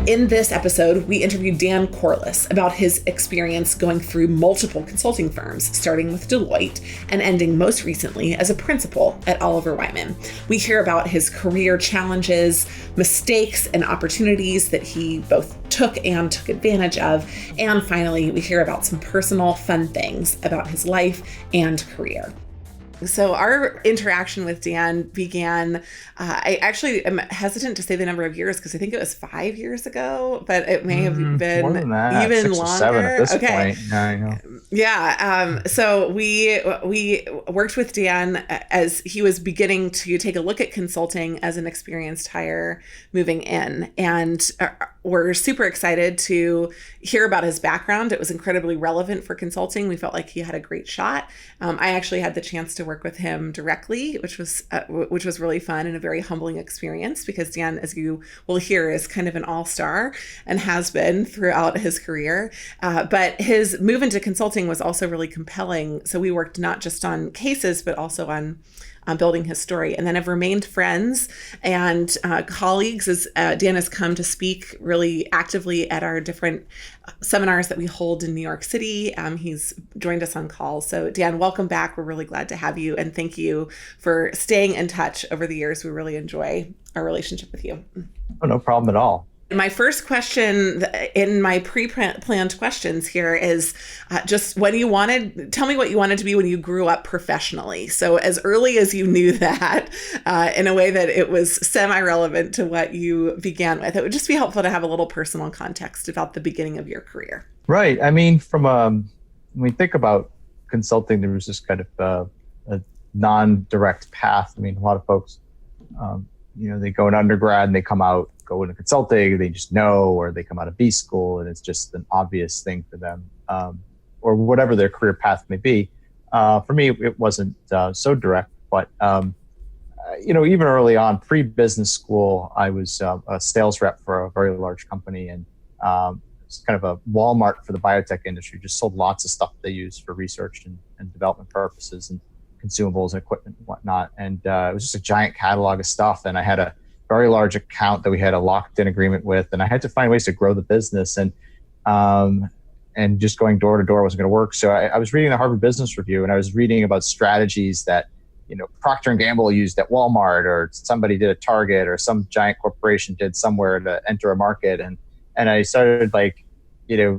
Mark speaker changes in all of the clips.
Speaker 1: In this episode, we interviewed Dan Corless about his experience going through multiple consulting firms, starting with Deloitte and ending most recently as a principal at Oliver Wyman. We hear about his career challenges, mistakes, and opportunities that he both took advantage of. And finally, we hear about some personal fun things about his life and career. So our interaction with Dan began, I actually am hesitant to say the number of years because I think it was 5 years ago, but it may have been
Speaker 2: more than that,
Speaker 1: even
Speaker 2: 6 or
Speaker 1: longer.
Speaker 2: 7 at this
Speaker 1: Okay.
Speaker 2: point. Yeah, I know.
Speaker 1: Yeah. So we worked with Dan as he was beginning to take a look at consulting as an experienced hire moving in. And we're super excited to hear about his background. It was incredibly relevant for consulting. We felt like he had a great shot. I actually had the chance to work with him directly, which was really fun and a very humbling experience because Dan, as you will hear, is kind of an all-star and has been throughout his career. But his move into consulting was also really compelling. So we worked not just on cases, but also on building his story, and then have remained friends and colleagues as Dan has come to speak really actively at our different seminars that we hold in New York City. He's joined us on calls. So Dan, welcome back. We're really glad to have you, and thank you for staying in touch over the years. We really enjoy our relationship with you.
Speaker 2: Oh, no problem at all.
Speaker 1: My first question in my pre-planned questions here is just tell me what you wanted to be when you grew up professionally. So as early as you knew that, in a way that it was semi-relevant to what you began with, it would just be helpful to have a little personal context about the beginning of your career.
Speaker 2: Right. I mean, when we think about consulting, there was this kind of a non-direct path. I mean, a lot of folks, they go in undergrad and they come out, go into consulting, they just know, or they come out of B school and it's just an obvious thing for them, or whatever their career path may be. For me, it wasn't so direct, but even early on, pre-business school, I was a sales rep for a very large company, and it's kind of a Walmart for the biotech industry. Just sold lots of stuff they use for research and development purposes, and consumables and equipment and whatnot. And it was just a giant catalog of stuff, and I had a very large account that we had a locked-in agreement with, and I had to find ways to grow the business, and just going door to door wasn't going to work. So I was reading the Harvard Business Review, and I was reading about strategies that Procter and Gamble used at Walmart, or somebody did at Target, or some giant corporation did somewhere to enter a market, and I started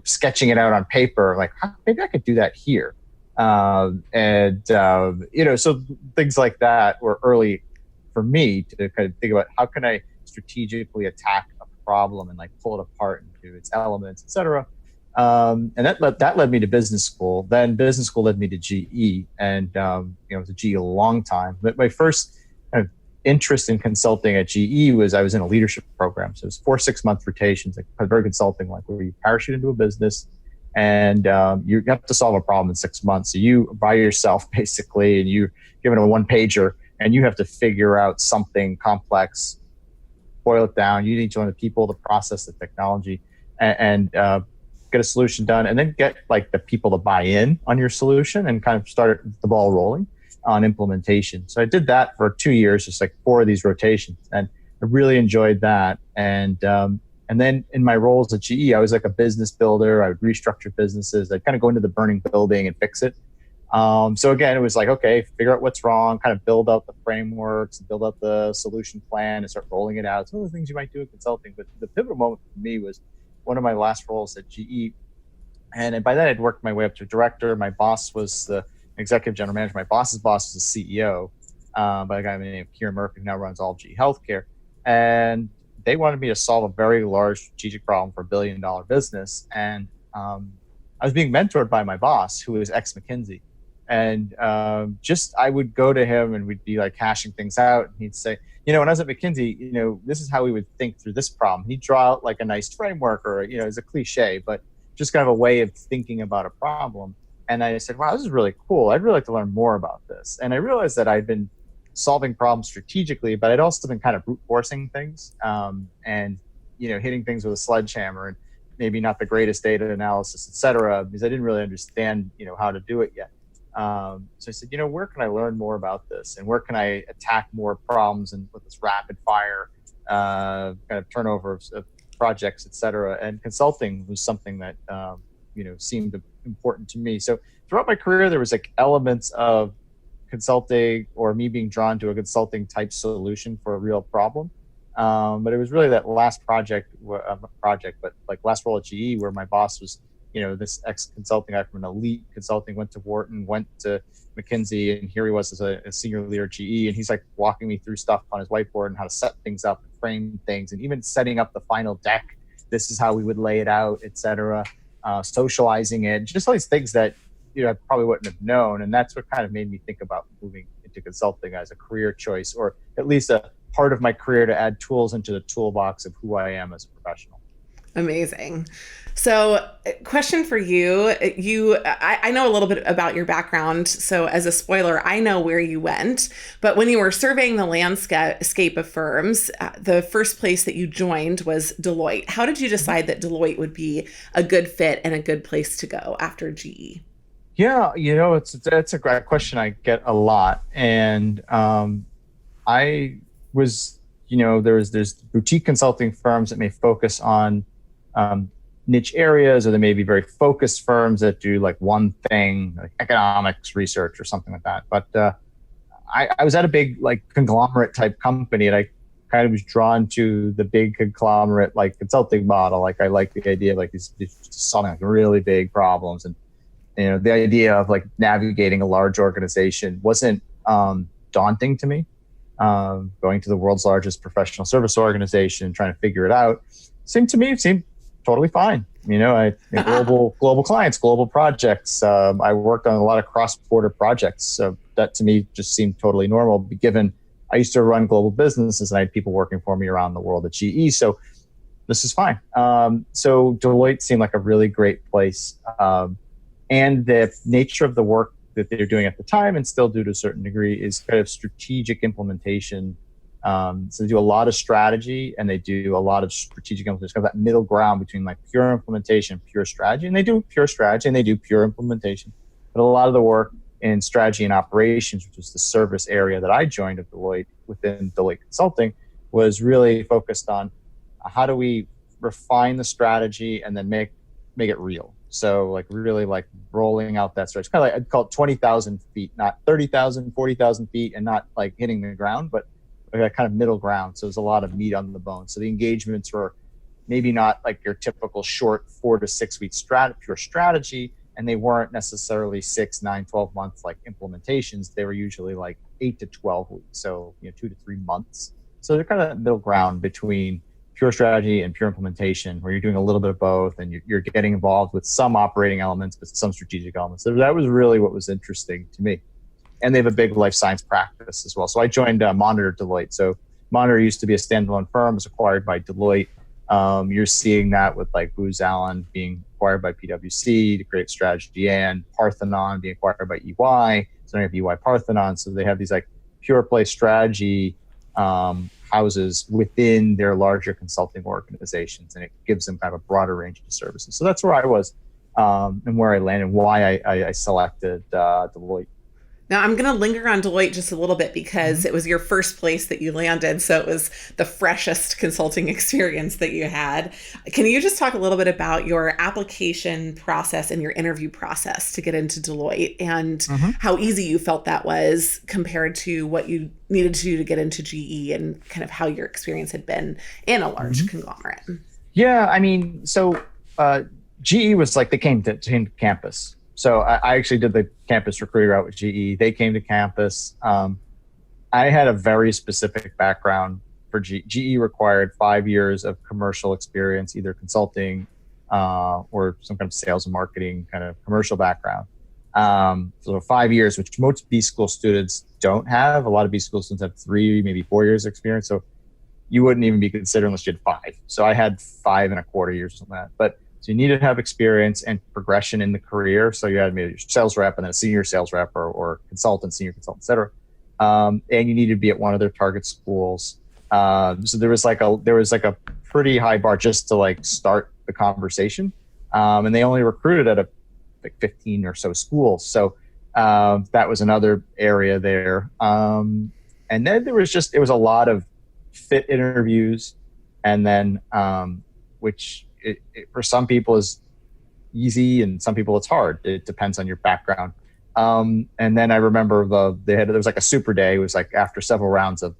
Speaker 2: sketching it out on paper, like maybe I could do that here, so things like that were early for me to kind of think about how can I strategically attack a problem and pull it apart into its elements, et cetera. And that led me to business school. Then business school led me to GE, and I was at GE a long time. But my first kind of interest in consulting at GE was I was in a leadership program. So it was 4 6-month rotations, very consulting, where you parachute into a business and you have to solve a problem in 6 months. So you by yourself basically, and you're given a 1-pager. And you have to figure out something complex, boil it down. You need to learn the people, the process, the technology, and get a solution done, and then get the people to buy in on your solution and kind of start the ball rolling on implementation. So I did that for 2 years, just 4 of these rotations, and I really enjoyed that. And then in my roles at GE, I was a business builder. I would restructure businesses. I'd kind of go into the burning building and fix it. So again, it was okay, figure out what's wrong, kind of build out the frameworks, build out the solution plan, and start rolling it out. Some of the things you might do in consulting, but the pivotal moment for me was one of my last roles at GE. And by then I'd worked my way up to director. My boss was the executive general manager. My boss's boss was the CEO, by a guy named Kieran Murphy, who now runs all of GE Healthcare. And they wanted me to solve a very large strategic problem for $1 billion business. And I was being mentored by my boss, who was ex-McKinsey. And I would go to him and we'd be hashing things out. And he'd say, when I was at McKinsey, this is how we would think through this problem. He'd draw out a nice framework, or, it's a cliche, but just kind of a way of thinking about a problem. And I said, wow, this is really cool. I'd really like to learn more about this. And I realized that I'd been solving problems strategically, but I'd also been kind of brute forcing things, and, hitting things with a sledgehammer, and maybe not the greatest data analysis, et cetera, because I didn't really understand, how to do it yet. So I said, where can I learn more about this, and where can I attack more problems and with this rapid fire kind of turnover of projects, et cetera. And consulting was something that, seemed important to me. So throughout my career, there was like elements of consulting or me being drawn to a consulting type solution for a real problem. But it was really that last but like last role at GE where my boss was, this ex-consulting guy from an elite consulting, went to Wharton, went to McKinsey, and here he was as a senior leader at GE. And he's like walking me through stuff on his whiteboard and how to set things up and frame things, and even setting up the final deck. This is how we would lay it out, et cetera. Socializing it, just all these things that, I probably wouldn't have known. And that's what kind of made me think about moving into consulting as a career choice, or at least a part of my career to add tools into the toolbox of who I am as a professional.
Speaker 1: Amazing. So, question for you. I know a little bit about your background. So, as a spoiler, I know where you went. But when you were surveying the landscape of firms, the first place that you joined was Deloitte. How did you decide that Deloitte would be a good fit and a good place to go after GE?
Speaker 2: Yeah, that's a great question I get a lot. And I was, there's boutique consulting firms that may focus on niche areas, or there may be very focused firms that do like one thing, like economics research or something like that. But I was at a big like conglomerate type company, and I kind of was drawn to the big conglomerate like consulting model. Like I like the idea of like these solving like really big problems, and the idea of like navigating a large organization wasn't daunting to me. Going to the world's largest professional service organization, trying to figure it out, seemed totally fine. Global clients, global projects. I worked on a lot of cross-border projects. So that to me just seemed totally normal, given I used to run global businesses and I had people working for me around the world at GE. So this is fine. So Deloitte seemed like a really great place. And the nature of the work that they're doing at the time, and still do to a certain degree, is kind of strategic implementation. So they do a lot of strategy, and they do a lot of strategic implementation, kind of that middle ground between like pure implementation and pure strategy. And they do pure strategy and they do pure implementation. But a lot of the work in strategy and operations, which was the service area that I joined at Deloitte within Deloitte Consulting, was really focused on how do we refine the strategy and then make it real. So like really like rolling out that strategy. Kind of like, I'd call it 20,000 feet, not 30,000, 40,000 feet, and not like hitting the ground, but that kind of middle ground. So there's a lot of meat on the bone. So the engagements were maybe not like your typical short 4 to 6 week pure strategy, and they weren't necessarily 6, 9, 12 months like implementations. They were usually like 8 to 12 weeks. So 2 to 3 months. So they're kind of middle ground between pure strategy and pure implementation, where you're doing a little bit of both, and you're getting involved with some operating elements, but some strategic elements. So that was really what was interesting to me. And they have a big life science practice as well. So I joined Monitor Deloitte. So Monitor used to be a standalone firm, was acquired by Deloitte. You're seeing that with like Booz Allen being acquired by PwC to create Strategy, and Parthenon being acquired by EY. So they have EY Parthenon. So they have these like pure play strategy houses within their larger consulting organizations, and it gives them kind of a broader range of services. So that's where I was, and where I landed, why I selected Deloitte.
Speaker 1: Now, I'm going to linger on Deloitte just a little bit because it was your first place that you landed. So it was the freshest consulting experience that you had. Can you just talk a little bit about your application process and your interview process to get into Deloitte, and how easy you felt that was compared to what you needed to do to get into GE, and kind of how your experience had been in a large conglomerate?
Speaker 2: Yeah, I mean, so GE was like, they came to campus. So I actually did the campus recruiting route with GE. They came to campus. I had a very specific background for GE. GE required 5 years of commercial experience, either consulting or some kind of sales and marketing kind of commercial background. So 5 years, which most B school students don't have. A lot of B school students have 3, maybe 4 years experience. So you wouldn't even be considered unless you had 5. So I had 5.25 years or something like that. But so you need to have experience and progression in the career. So you had maybe a sales rep and then a senior sales rep, or consultant, senior consultant, et cetera. And you need to be at one of their target schools. So there was like a pretty high bar just to like start the conversation. And they only recruited at like 15 or so schools. So that was another area there. And then it was a lot of fit interviews, and then which for some people is easy and some people it's hard. It depends on your background. And then I remember there was like a super day. It was like after several rounds of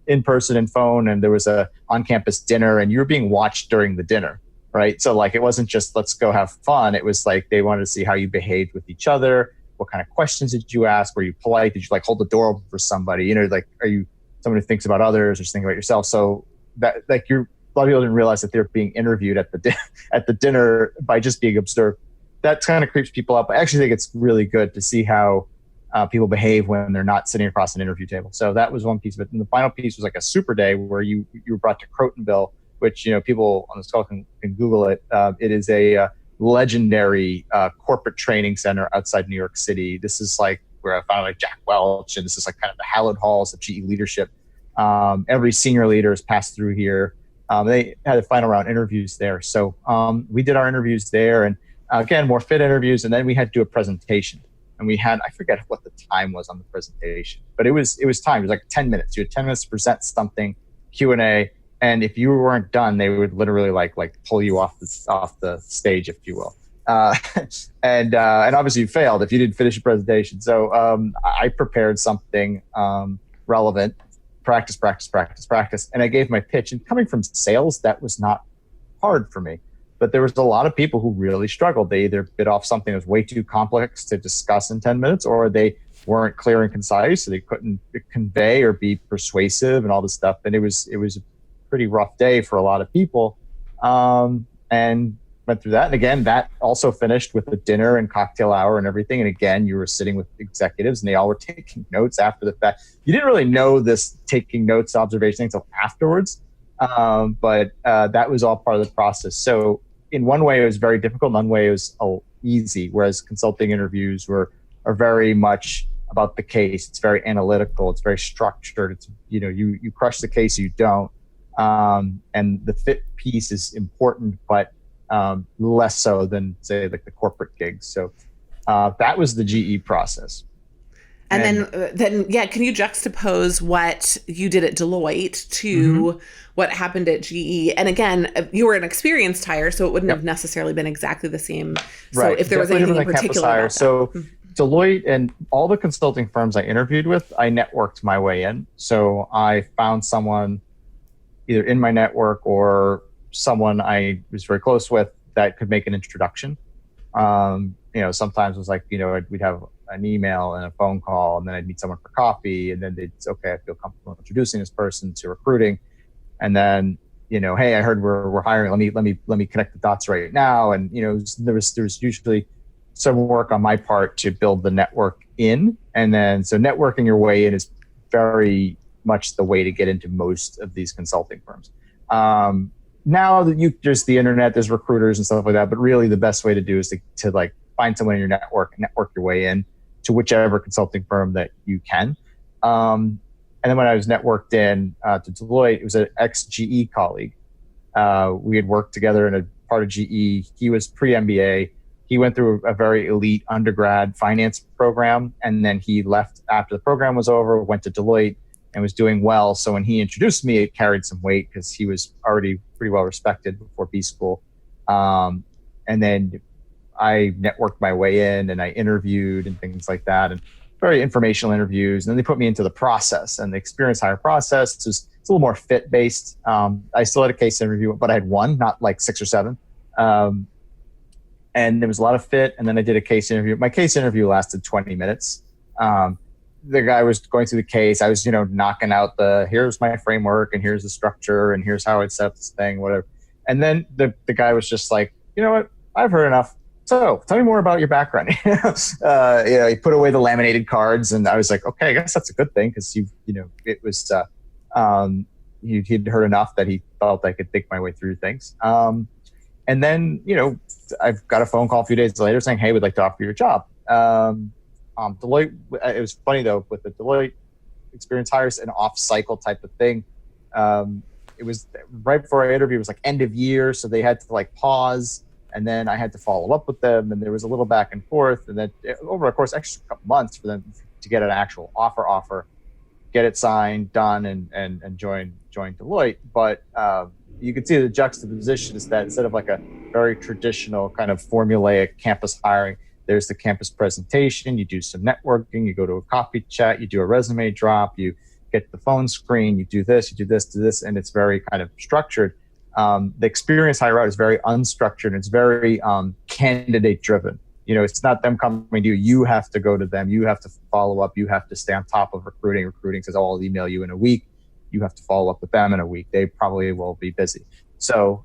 Speaker 2: in-person and phone, and there was a on-campus dinner, and you were being watched during the dinner, right? So like it wasn't just let's go have fun. It was like they wanted to see how you behaved with each other. What kind of questions did you ask? Were you polite? Did you like hold the door open for somebody? You know, like are you someone who thinks about others or just thinking about yourself? So that like a lot of people didn't realize that they're being interviewed at the dinner by just being observed. That kind of creeps people up. I actually think it's really good to see how people behave when they're not sitting across an interview table. So that was one piece of it. And the final piece was like a super day where you were brought to Crotonville, which, you know, people on this call can Google it. It is a legendary corporate training center outside New York City. This is like where I found like Jack Welch, and this is like kind of the hallowed halls of GE leadership. Every senior leader has passed through here. They had a final round interviews there. So we did our interviews there, and again, more fit interviews. And then we had to do a presentation, and we had, I forget what the time was on the presentation, but it was time. It was like 10 minutes. You had 10 minutes to present something, Q&A. And if you weren't done, they would literally like pull you off the stage, if you will. And obviously you failed if you didn't finish your presentation. So I prepared something relevant, practice. And I gave my pitch. And coming from sales, that was not hard for me. But there was a lot of people who really struggled. They either bit off something that was way too complex to discuss in 10 minutes, or they weren't clear and concise, so they couldn't convey or be persuasive and all this stuff. And it was a pretty rough day for a lot of people. And went through that. And again, that also finished with the dinner and cocktail hour and everything. And again, you were sitting with executives and they all were taking notes after the fact. You didn't really know this taking notes, observation until afterwards. But that was all part of the process. So in one way, it was very difficult. In one way, it was easy. Whereas consulting interviews are very much about the case. It's very analytical. It's very structured. It's, you know, you crush the case, you don't. And the fit piece is important, but less so than say like the corporate gigs. So that was the GE process.
Speaker 1: And then, can you juxtapose what you did at Deloitte to what happened at GE? And again, you were an experienced hire, so it wouldn't have necessarily been exactly the same. So
Speaker 2: right.
Speaker 1: if there was anything in particular about that.
Speaker 2: So Deloitte and all the consulting firms I interviewed with, I networked my way in. So I found someone either in my network or someone I was very close with that could make an introduction. You know, sometimes it was like, you know, we'd have an email and a phone call, and then I'd meet someone for coffee, and then they'd say, okay, I feel comfortable introducing this person to recruiting. And then, you know, hey, I heard we're hiring. Let me connect the dots right now. And, you know, there was usually some work on my part to build the network in. And then, so networking your way in is very much the way to get into most of these consulting firms. Now that there's the internet, there's recruiters and stuff like that, but really the best way to do is to like find someone in your network your way in to whichever consulting firm that you can. And then when I was networked in to Deloitte, it was an ex-GE colleague. We had worked together in a part of GE. He was pre-MBA. He went through a very elite undergrad finance program, and then he left after the program was over, went to Deloitte, and was doing well. So when he introduced me, it carried some weight because he was already pretty well respected before B school. And then I networked my way in and I interviewed and things like that, and very informational interviews. And then they put me into the process, and the experience hire process it's a little more fit based. I still had a case interview, but I had one, not like 6 or 7. And there was a lot of fit. And then I did a case interview. My case interview lasted 20 minutes. The guy was going through the case. I was, you know, knocking out here's my framework and here's the structure and here's how I'd set up this thing, whatever. And then the guy was just like, you know what, I've heard enough. So tell me more about your background. You know, he put away the laminated cards, and I was like, okay, I guess that's a good thing because it was he'd heard enough that he felt I could think my way through things. And then, you know, I've got a phone call a few days later saying, hey, we'd like to offer you a job. Deloitte, it was funny though, with the Deloitte experience hires, an off-cycle type of thing. It was right before I interviewed, it was like end of year, so they had to like pause, and then I had to follow up with them, and there was a little back and forth, and then over a course, extra couple months for them to get an actual offer, get it signed, done, and join Deloitte. But you can see the juxtaposition is that instead of like a very traditional kind of formulaic campus hiring, there's the campus presentation, you do some networking, you go to a coffee chat, you do a resume drop, you get the phone screen, you do this, do this, and it's very kind of structured. The experience hire out is very unstructured. It's very candidate driven. It's not them coming to you. You have to go to them. You have to follow up. You have to stay on top of recruiting. Recruiting says, oh, I'll email you in a week. You have to follow up with them in a week. They probably will be busy. So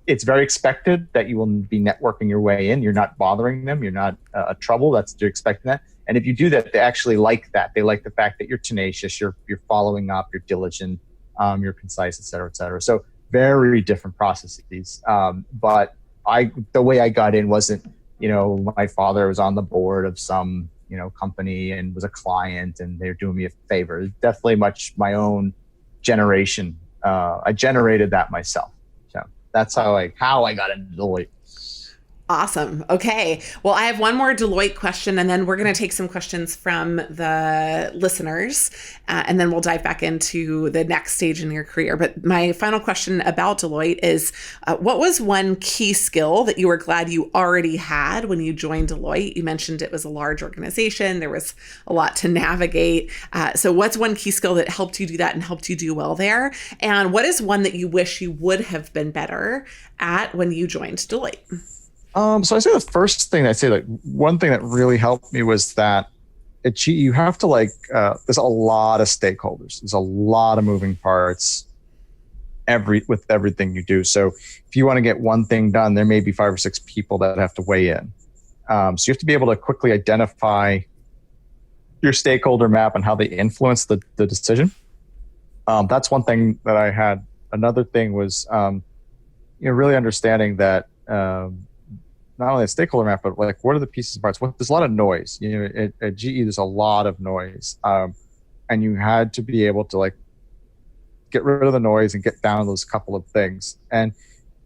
Speaker 2: it's very expected that you will be networking your way in. You're not bothering them. You're not a trouble. You're expecting that. And if you do that, they actually like that. They like the fact that you're tenacious, you're following up, you're diligent, you're concise, et cetera, et cetera. So very different processes. But the way I got in wasn't, my father was on the board of some, company and was a client and they're doing me a favor. It's definitely much my own generation. I generated that myself. So that's how I got into Deloitte.
Speaker 1: Awesome. Okay. Well, I have one more Deloitte question, and then we're going to take some questions from the listeners, and then we'll dive back into the next stage in your career. But my final question about Deloitte is, what was one key skill that you were glad you already had when you joined Deloitte? You mentioned it was a large organization. There was a lot to navigate. So what's one key skill that helped you do that and helped you do well there? And what is one that you wish you would have been better at when you joined Deloitte?
Speaker 2: So I say the first thing I'd say, like one thing that really helped me was that you have to there's a lot of stakeholders. There's a lot of moving parts with everything you do. So if you want to get one thing done, there may be 5 or 6 people that have to weigh in. So you have to be able to quickly identify your stakeholder map and how they influence the decision. That's one thing that I had. Another thing was, really understanding that, not only a stakeholder map, but what are the pieces and parts? There's a lot of noise. At GE, there's a lot of noise, and you had to be able to get rid of the noise and get down to those couple of things. And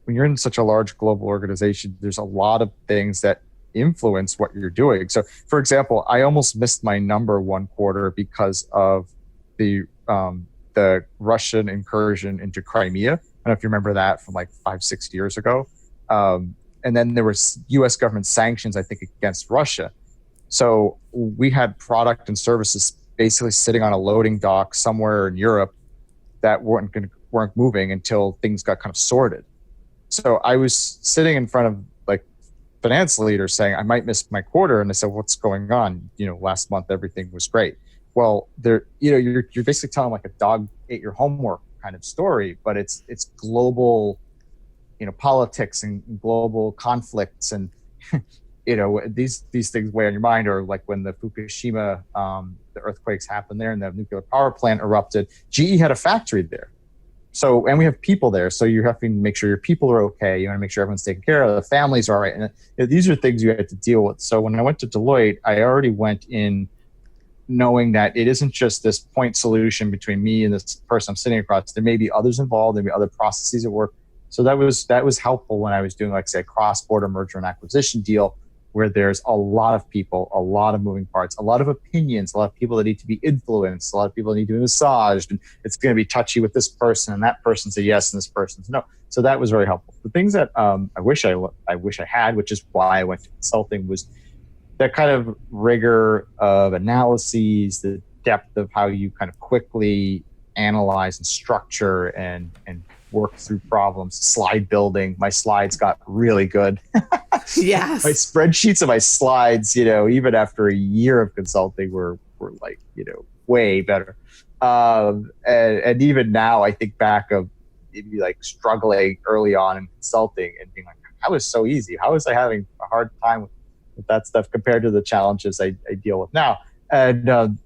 Speaker 2: when you're in such a large global organization, there's a lot of things that influence what you're doing. So, for example, I almost missed my number one quarter because of the Russian incursion into Crimea. I don't know if you remember that from 5-6 years ago. And then there was U.S. government sanctions, I think, against Russia. So we had product and services basically sitting on a loading dock somewhere in Europe that weren't moving until things got kind of sorted. So I was sitting in front of finance leaders saying, I might miss my quarter. And I said, what's going on? Last month, everything was great. Well, you're basically telling a dog ate your homework kind of story, but it's global politics and global conflicts, and these things weigh on your mind. Or when the Fukushima, the earthquakes happened there and the nuclear power plant erupted, GE had a factory there. So, and we have people there. So you have to make sure your people are okay. You want to make sure everyone's taken care of, the families are all right. And these are things you had to deal with. So when I went to Deloitte, I already went in knowing that it isn't just this point solution between me and this person I'm sitting across. There may be others involved. There may be other processes at work. So that was helpful when I was doing, say, a cross-border merger and acquisition deal, where there's a lot of people, a lot of moving parts, a lot of opinions, a lot of people that need to be influenced, a lot of people that need to be massaged, and it's going to be touchy with this person, and that person's a yes and this person's no. So that was very helpful. The things that I wish I had, which is why I went to consulting, was that kind of rigor of analyses, the depth of how you kind of quickly analyze and structure and work through problems, slide building. My slides got really good.
Speaker 1: Yes.
Speaker 2: My spreadsheets of my slides, even after a year of consulting were way better. And even now I think back of maybe struggling early on in consulting and being that was so easy. How was I having a hard time with that stuff compared to the challenges I deal with now? And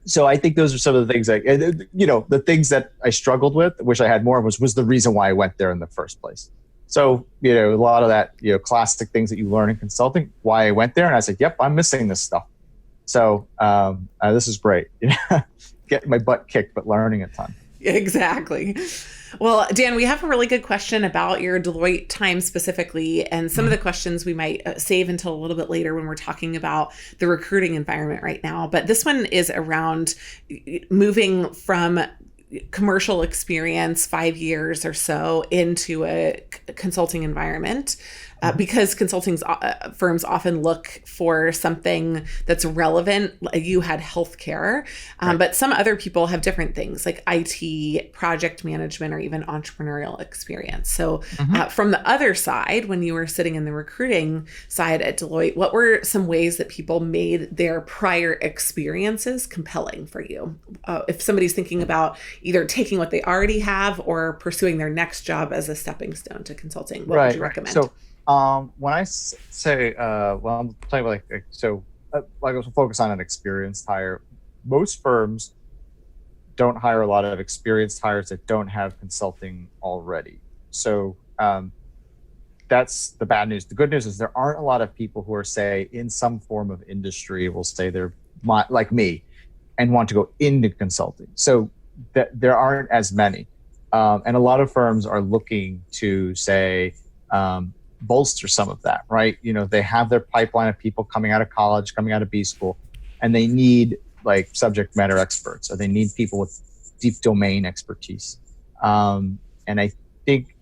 Speaker 2: so I think those are some of the things the things that I struggled with, wish I had more of, was the reason why I went there in the first place. So, a lot of that, classic things that you learn in consulting, why I went there. And I said, yep, I'm missing this stuff. So this is great. Getting my butt kicked, but learning a ton.
Speaker 1: Exactly. Well, Dan, we have a really good question about your Deloitte time specifically, and some of the questions we might save until a little bit later when we're talking about the recruiting environment right now. But this one is around moving from commercial experience, 5 years or so into a consulting environment, because consulting firms often look for something that's relevant. You had healthcare,
Speaker 2: Right.
Speaker 1: but some other people have different things like IT, project management, or even entrepreneurial experience. So
Speaker 2: Mhm.
Speaker 1: from the other side, when you were sitting in the recruiting side at Deloitte, what were some ways that people made their prior experiences compelling for you? If somebody's thinking about either taking what they already have or pursuing their next job as a stepping stone to consulting, what would
Speaker 2: Right,
Speaker 1: you
Speaker 2: right.
Speaker 1: recommend?
Speaker 2: So, when I say, well, I'm talking about like I was focus on an experienced hire. Most firms don't hire a lot of experienced hires that don't have consulting already. So, that's the bad news. The good news is there aren't a lot of people who are, say, in some form of industry, will say they're like me and want to go into consulting. So that there aren't as many. And a lot of firms are looking to say, bolster some of that, right? They have their pipeline of people coming out of college, coming out of B school, and they need like subject matter experts, or they need people with deep domain expertise. And I think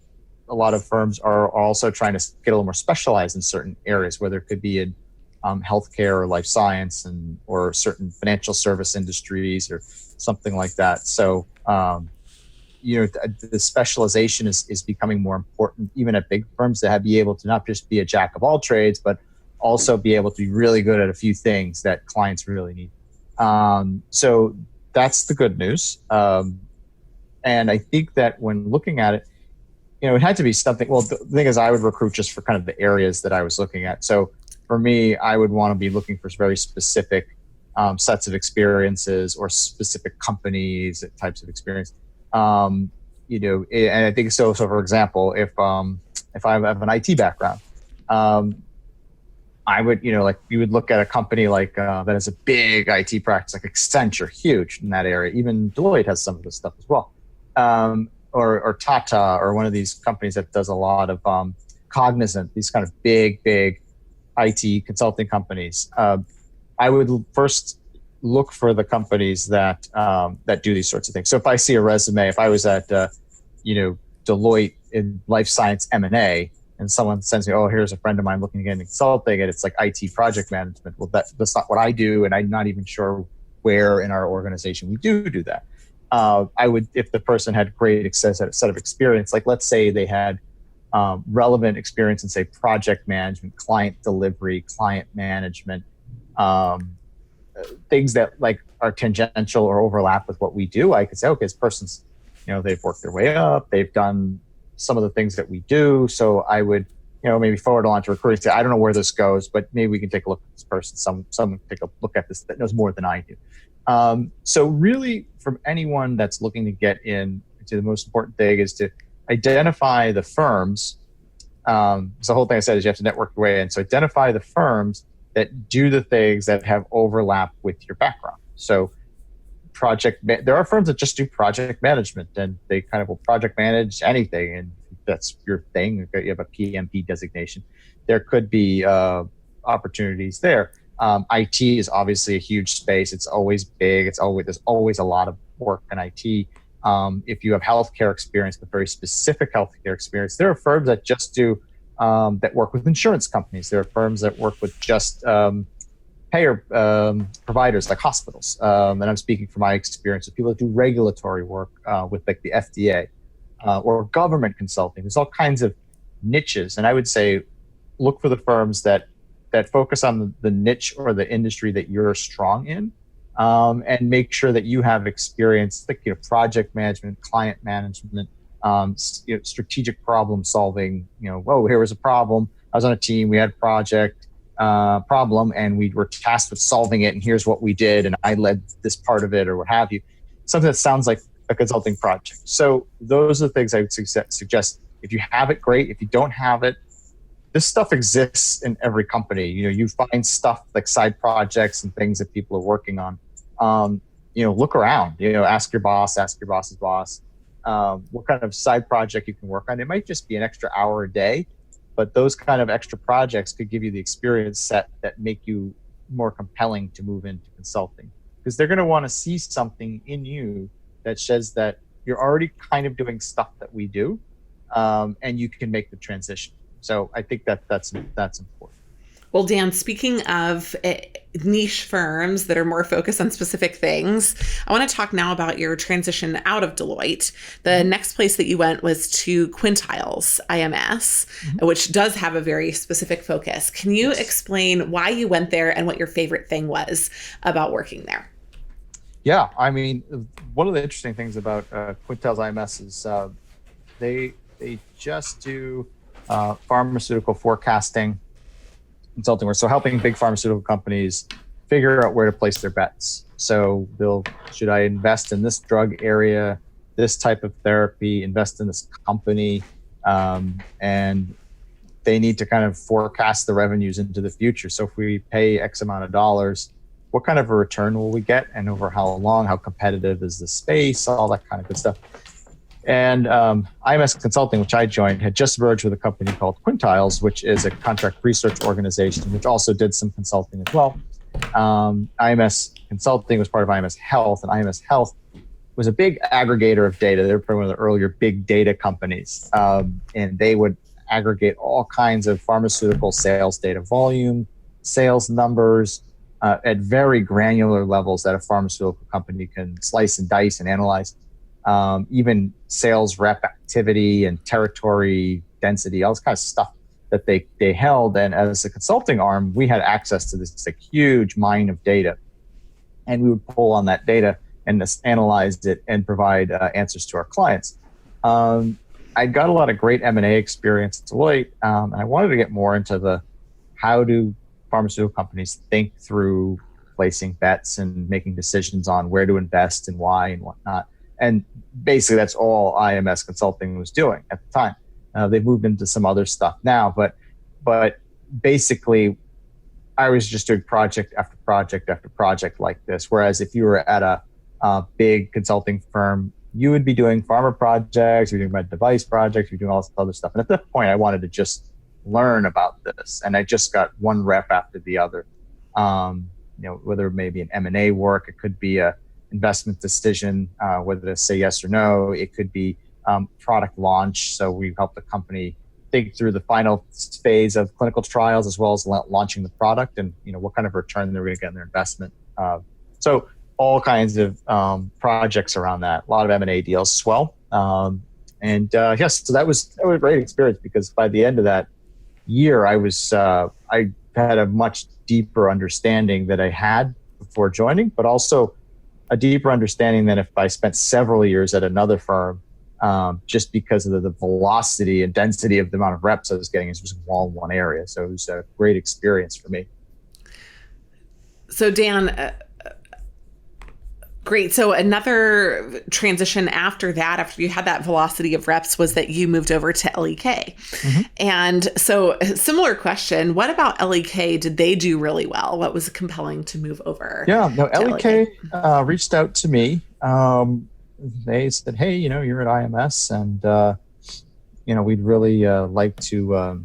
Speaker 2: a lot of firms are also trying to get a little more specialized in certain areas, where there could be in healthcare or life science, or certain financial service industries or something like that. So the specialization is becoming more important, even at big firms, to be able to not just be a jack of all trades, but also be able to be really good at a few things that clients really need. So that's the good news. And I think that when looking at it, it had to be something. Well, the thing is, I would recruit just for kind of the areas that I was looking at. So for me, I would want to be looking for very specific sets of experiences, or specific companies, types of experience. And I think so. So for example, if I have an IT background, I would, like you would look at a company like that has a big IT practice, like Accenture, huge in that area. Even Deloitte has some of this stuff as well. Or Tata, or one of these companies that does a lot of Cognizant, these kind of big IT consulting companies. I would first look for the companies that do these sorts of things. So if I see a resume, if I was at Deloitte in life science M&A, and someone sends me, oh, here's a friend of mine looking to get into consulting, and it's like IT project management. Well, that's not what I do, and I'm not even sure where in our organization we do that. I would, if the person had great set of experience, like let's say they had relevant experience in, say, project management, client delivery, client management, things that like are tangential or overlap with what we do. I could say, okay, this person's, they've worked their way up, they've done some of the things that we do. So I would, maybe forward on to recruiting, say, I don't know where this goes, but maybe we can take a look at this person. Someone take a look at this that knows more than I do. So really, from anyone that's looking to get in, the most important thing is to identify the firms. So the whole thing I said is you have to network your way in. So identify the firms that do the things that have overlap with your background. So there are firms that just do project management, and they kind of will project manage anything, and that's your thing. You have a PMP designation. There could be opportunities there. IT is obviously a huge space. It's always big. There's always a lot of work in IT. If you have healthcare experience, but very specific healthcare experience, there are firms that just do that work with insurance companies. There are firms that work with just payer providers like hospitals. And I'm speaking from my experience with people that do regulatory work with like the FDA or government consulting. There's all kinds of niches, and I would say look for the firms that focus on the niche or the industry that you're strong in, and make sure that you have experience, like project management, client management, strategic problem solving. Whoa, here was a problem. I was on a team. We had a project problem, and we were tasked with solving it. And here's what we did, and I led this part of it, or what have you. Something that sounds like a consulting project. So those are the things I would suggest. If you have it, great. If you don't have it, this stuff exists in every company. You find stuff like side projects and things that people are working on. Look around. Ask your boss, ask your boss's boss, what kind of side project you can work on. It might just be an extra hour a day, but those kind of extra projects could give you the experience set that make you more compelling to move into consulting, because they're going to want to see something in you that says that you're already kind of doing stuff that we do, and you can make the transition. So I think that's important.
Speaker 1: Well, Dan, speaking of niche firms that are more focused on specific things, I want to talk now about your transition out of Deloitte. The next place that you went was to Quintiles IMS, which does have a very specific focus. Can you explain why you went there and what your favorite thing was about working there?
Speaker 2: Yeah, I mean, one of the interesting things about Quintiles IMS is they just do pharmaceutical forecasting consulting work. So helping big pharmaceutical companies figure out where to place their bets. So should I invest in this drug area, this type of therapy, invest in this company? And they need to kind of forecast the revenues into the future. So if we pay X amount of dollars, what kind of a return will we get? And over how long? How competitive is the space? All that kind of good stuff. And IMS Consulting, which I joined, had just merged with a company called Quintiles, which is a contract research organization, which also did some consulting as well. IMS Consulting was part of IMS Health, and IMS Health was a big aggregator of data. They were probably one of the earlier big data companies, and they would aggregate all kinds of pharmaceutical sales data, volume, sales numbers, at very granular levels that a pharmaceutical company can slice and dice and analyze. Even sales rep activity and territory density, all this kind of stuff that they held. And as a consulting arm, we had access to this like huge mine of data, and we would pull on that data and just analyze it and provide answers to our clients. I got a lot of great M&A experience at Deloitte, and I wanted to get more into how do pharmaceutical companies think through placing bets and making decisions on where to invest and why and whatnot. And basically, that's all IMS Consulting was doing at the time. They've moved into some other stuff now, but basically, I was just doing project after project after project like this. Whereas if you were at a big consulting firm, you would be doing pharma projects, you're doing med device projects, you're doing all this other stuff. And at that point, I wanted to just learn about this, and I just got one rep after the other. Whether it may be an M&A work, it could be a investment decision, whether to say yes or no. It could be product launch. So we help the company think through the final phase of clinical trials as well as launching the product, and what kind of return they're going to get in their investment. So all kinds of projects around that. A lot of M&A deals as well. Yes, so that was a great experience, because by the end of that year, I had a much deeper understanding that I had before joining, but also a deeper understanding than if I spent several years at another firm, just because of the velocity and density of the amount of reps I was getting. It was all in one area. So it was a great experience for me.
Speaker 1: So Dan, great. So another transition after that, after you had that velocity of reps, was that you moved over to LEK. And so similar question, what about LEK did they do really well? What was compelling to move over?
Speaker 2: Yeah, no, LEK reached out to me. They said, hey, you're at IMS, and we'd really like to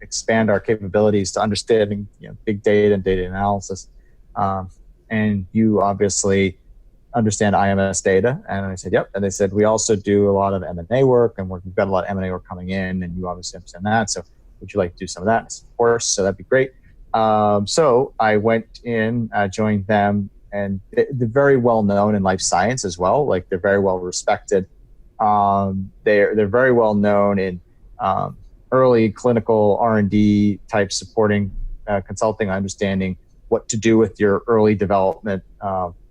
Speaker 2: expand our capabilities to understanding big data and data analysis. And you obviously understand IMS data. And I said, yep. And they said, we also do a lot of M&A work, and we've got a lot of M&A work coming in, and you obviously understand that. So would you like to do some of that? I said, of course. So that'd be great. So I went in, joined them, and they're very well known in life science as well. Like, they're very well respected. They're very well known in early clinical R&D type supporting consulting, understanding what to do with your early development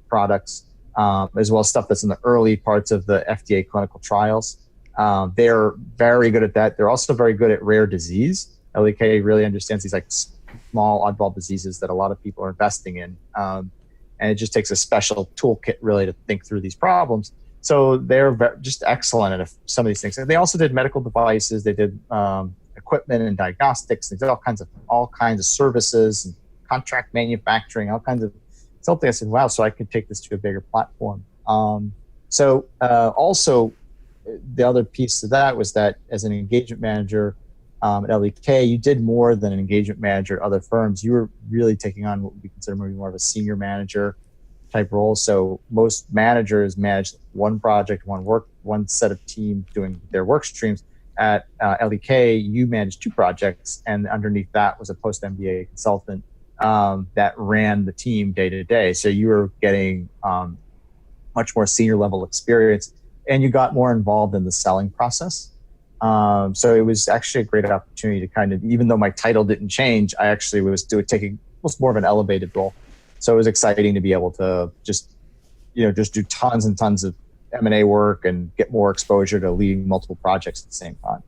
Speaker 2: products, as well as stuff that's in the early parts of the FDA clinical trials. They're very good at that. They're also very good at rare disease. LEK really understands these like small oddball diseases that a lot of people are investing in. And it just takes a special toolkit really to think through these problems. So they're just excellent at some of these things. And they also did medical devices. They did equipment and diagnostics. They did all kinds of services and contract manufacturing, all kinds of something. I said, wow, so I could take this to a bigger platform. Also, the other piece to that was that as an engagement manager at LEK, you did more than an engagement manager at other firms. You were really taking on what we consider maybe more of a senior manager type roles. So most managers manage one project, one set of team doing their work streams. At LEK, you managed two projects, and underneath that was a post MBA consultant that ran the team day to day. So you were getting much more senior level experience, and you got more involved in the selling process. So it was actually a great opportunity to kind of, even though my title didn't change, I actually was taking almost more of an elevated role. So it was exciting to be able to just do tons and tons of M&A work and get more exposure to leading multiple projects at the same time.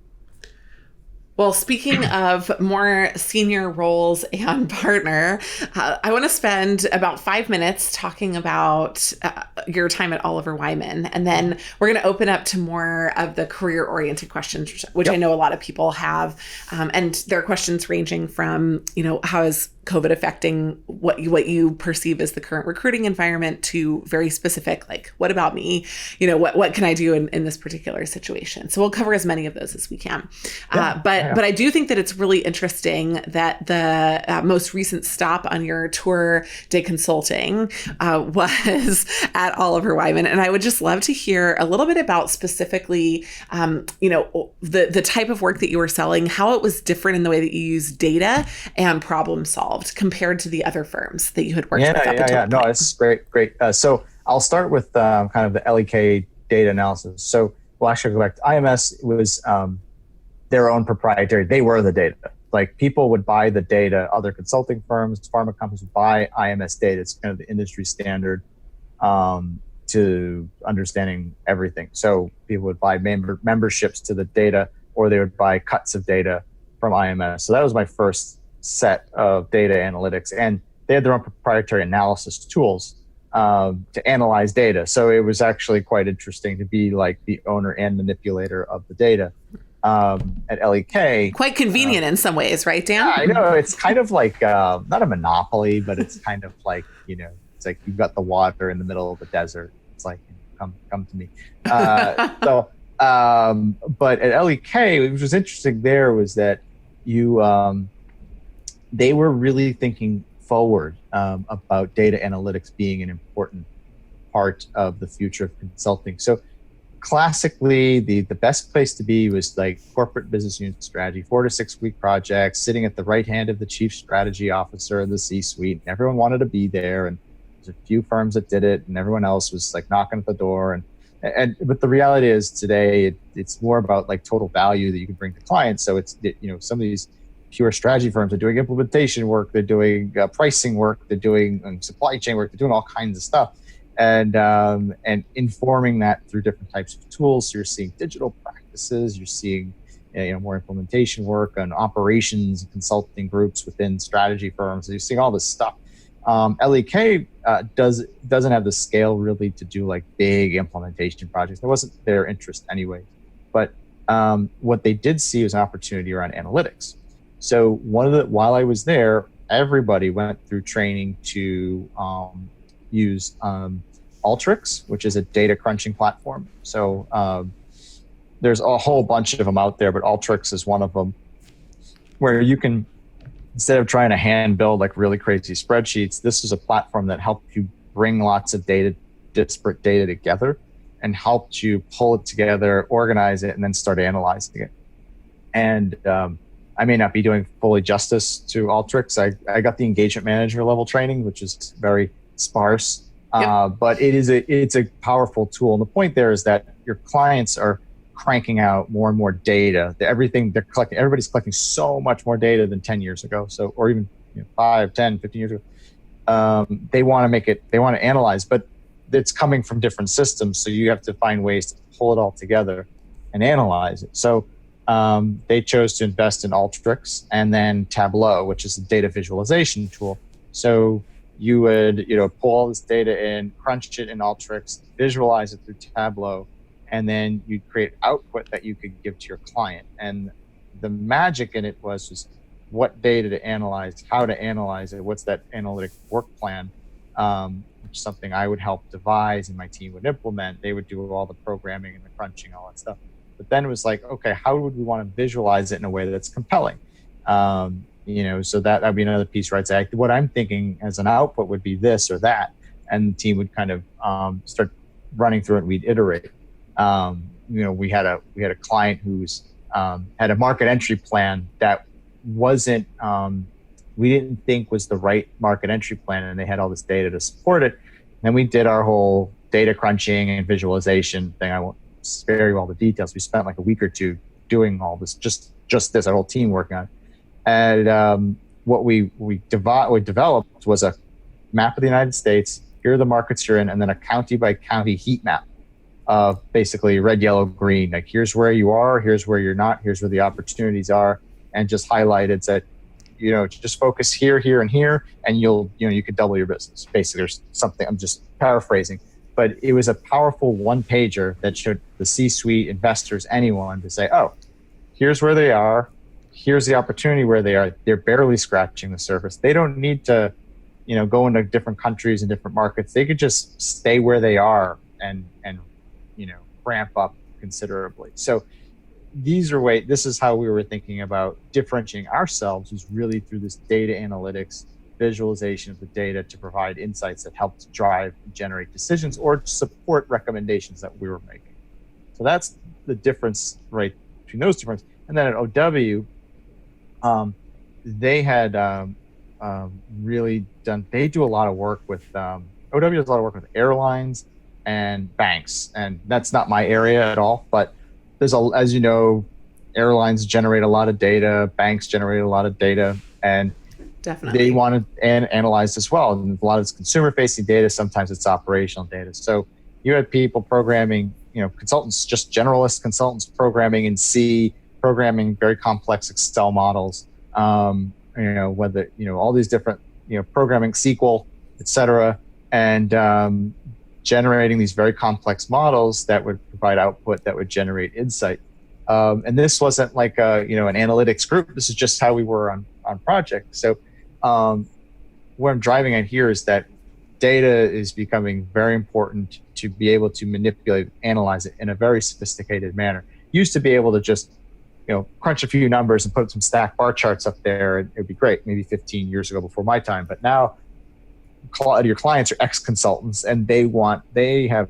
Speaker 1: Well, speaking of more senior roles and partner, I want to spend about 5 minutes talking about your time at Oliver Wyman. And then we're going to open up to more of the career-oriented questions, which I know a lot of people have. And there are questions ranging from, how is COVID affecting what you perceive as the current recruiting environment to very specific, like, what about me? What can I do in this particular situation? So we'll cover as many of those as we can. But I do think that it's really interesting that the most recent stop on your tour de consulting was at Oliver Wyman. And I would just love to hear a little bit about specifically, the type of work that you were selling, how it was different in the way that you use data and problem solved compared to the other firms that you had worked with up until that point.
Speaker 2: No, this is great. So I'll start with kind of the LEK data analysis. So we'll actually go back to IMS. It was their own proprietary. They were the data. Like, people would buy the data. Other consulting firms, pharma companies would buy IMS data. It's kind of the industry standard to understanding everything. So people would buy memberships to the data, or they would buy cuts of data from IMS. So that was my first set of data analytics, and they had their own proprietary analysis tools to analyze data. So it was actually quite interesting to be like the owner and manipulator of the data at LEK.
Speaker 1: Quite convenient in some ways, right, Dan?
Speaker 2: Yeah, I know. It's kind of like not a monopoly, but it's kind of like, it's like you've got the water in the middle of the desert. It's like, come to me. But at LEK, which was interesting there was that they were really thinking forward about data analytics being an important part of the future of consulting. So classically, the best place to be was like corporate business unit strategy, 4 to 6 week projects, sitting at the right hand of the chief strategy officer in the C-suite. Everyone wanted to be there, and there's a few firms that did it, and everyone else was like knocking at the door. But the reality is today, it's more about like total value that you can bring to clients. So it's, some of these pure strategy firms are doing implementation work, they're doing pricing work, they're doing supply chain work, they're doing all kinds of stuff, and informing that through different types of tools. So you're seeing digital practices, you're seeing more implementation work and operations and consulting groups within strategy firms. So you're seeing all this stuff. LEK doesn't have the scale really to do like big implementation projects. That wasn't their interest anyway. But what they did see was an opportunity around analytics. So while I was there, everybody went through training to use Alteryx, which is a data crunching platform. So there's a whole bunch of them out there, but Alteryx is one of them, where you can, instead of trying to hand build like really crazy spreadsheets, this is a platform that helped you bring lots of disparate data together, and helped you pull it together, organize it, and then start analyzing it. And I may not be doing fully justice to Alteryx. I got the engagement manager level training, which is very sparse, but it's a powerful tool. And the point there is that your clients are cranking out more and more data. Everybody's collecting so much more data than 10 years ago. So, or even 5, 10, 15 years ago. They want to analyze, but it's coming from different systems. So you have to find ways to pull it all together and analyze it. So they chose to invest in Alteryx and then Tableau, which is a data visualization tool. So you would, pull all this data in, crunch it in Alteryx, visualize it through Tableau, and then you'd create output that you could give to your client. And the magic in it was just what data to analyze, how to analyze it, what's that analytic work plan, which is something I would help devise and my team would implement. They would do all the programming and the crunching, all that stuff. But then it was like, okay, how would we want to visualize it in a way that's compelling? So that'd be another piece, right? So what I'm thinking as an output would be this or that. and the team would kind of start running through it, and we'd iterate. We had a client who's had a market entry plan that wasn't we didn't think was the right market entry plan, and they had all this data to support it. And we did our whole data crunching and visualization thing. I won't spare you all the details. We spent like a week or two doing all this, just this, our whole team working on it. And what we developed was a map of the United States. Here are the markets you're in, and then a county by county heat map of basically red, yellow, green. Like, here's where you are, here's where you're not, here's where the opportunities are, and just highlighted that, just focus here, here, and here, and you could double your business. Basically, there's something, I'm just paraphrasing, but it was a powerful one pager that showed the C-suite, investors, anyone to say, oh, here's where they are, here's the opportunity where they are. They're barely scratching the surface. They don't need to, go into different countries and different markets. They could just stay where they are and ramp up considerably. So this is how we were thinking about differentiating ourselves, was really through this data analytics, visualization of the data to provide insights that help to drive and generate decisions or support recommendations that we were making. So that's the difference right between those differences. And then at OW, they had really done, they do a lot of work with, OW does a lot of work with airlines and banks. And that's not my area at all, but there's as you know, airlines generate a lot of data, banks generate a lot of data, and
Speaker 1: definitely
Speaker 2: they want to analyze as well. And a lot of it's consumer facing data, sometimes it's operational data. So you had people programming, consultants, just generalist consultants programming in C, programming very complex Excel models, whether, all these different, programming SQL, et cetera, and generating these very complex models that would provide output that would generate insight. And this wasn't like an analytics group. This is just how we were on project. So where I'm driving at here is that data is becoming very important to be able to manipulate, analyze it in a very sophisticated manner. Used to be able to just crunch a few numbers and put some stack bar charts up there, and it'd be great, maybe 15 years ago before my time. But now your clients are ex-consultants, and they have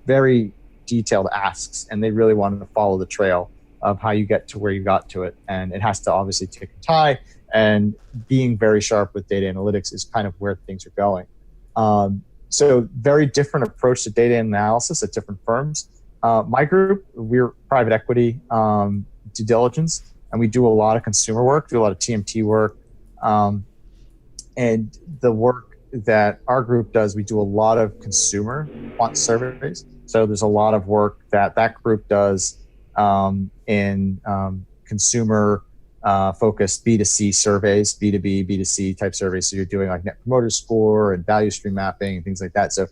Speaker 2: very detailed asks, and they really want to follow the trail of how you get to where you got to it. And it has to obviously tick and tie, and being very sharp with data analytics is kind of where things are going. So very different approach to data analysis at different firms. My group, we're private equity due diligence, and we do a lot of consumer work, do a lot of TMT work. And the work that our group does, we do a lot of consumer quant surveys. So there's a lot of work that group does in consumer focused B2C surveys, B2B, B2C type surveys. So you're doing like net promoter score and value stream mapping and things like that. So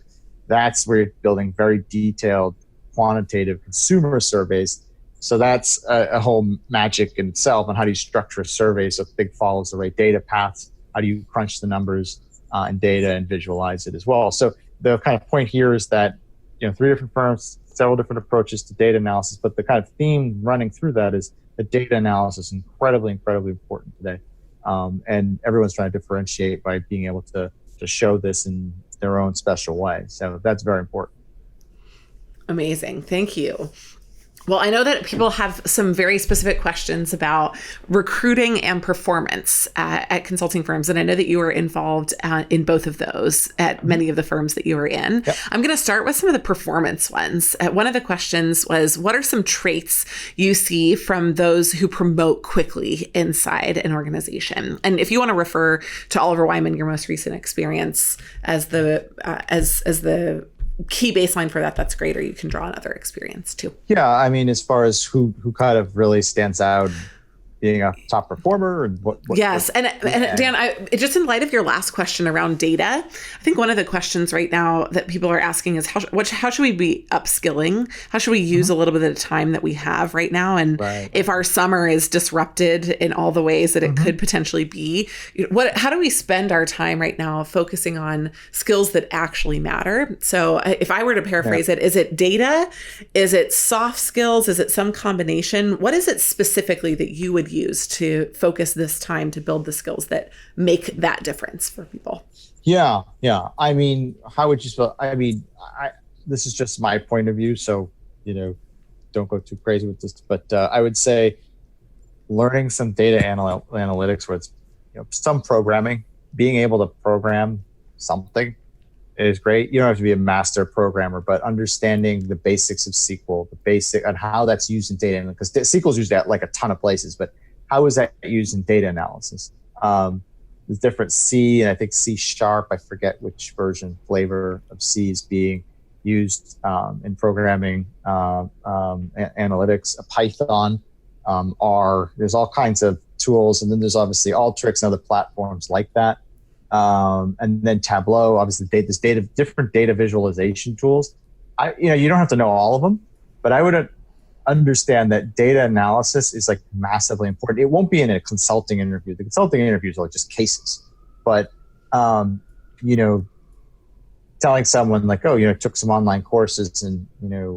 Speaker 2: that's where you're building very detailed quantitative consumer surveys. So that's a whole magic in itself on how do you structure a survey so it follows the right data paths. How do you crunch the numbers and data and visualize it as well? So the kind of point here is that, 3 different firms, several different approaches to data analysis, but the kind of theme running through that is that data analysis is incredibly, incredibly important today. And everyone's trying to differentiate by being able to show this in their own special way. So that's very important.
Speaker 1: Amazing. Thank you. Well, I know that people have some very specific questions about recruiting and performance at consulting firms. And I know that you were involved in both of those at many of the firms that you were in. Yep. I'm going to start with some of the performance ones. One of the questions was, what are some traits you see from those who promote quickly inside an organization? And if you want to refer to Oliver Wyman, your most recent experience as the key baseline for that's great, or you can draw another experience too.
Speaker 2: Yeah, I mean, as far as who kind of really stands out being a top performer and what
Speaker 1: yes. And Dan, just in light of your last question around data, I think one of the questions right now that people are asking is how should we be upskilling? How should we use a little bit of the time that we have right now? And if our summer is disrupted in all the ways that it could potentially be, how do we spend our time right now focusing on skills that actually matter? So if I were to paraphrase it, is it data? Is it soft skills? Is it some combination? What is it specifically that you would could use to focus this time to build the skills that make that difference for people?
Speaker 2: Yeah. I mean, how would you spell? I mean, this is just my point of view, so don't go too crazy with this. But I would say learning some data analytics, where it's some programming, being able to program something is great. You don't have to be a master programmer, but understanding the basics of SQL, the basic and how that's used in data, because SQL is used at like a ton of places, but how is that used in data analysis? There's different C and I think C#. I forget which flavor of C is being used in programming analytics. Python, R. There's all kinds of tools, and then there's obviously Alteryx and other platforms like that. And then Tableau, obviously, there's different data visualization tools. You don't have to know all of them, but I would understand that data analysis is like massively important. It won't be in a consulting interview. The consulting interviews are just cases, but telling someone like, took some online courses and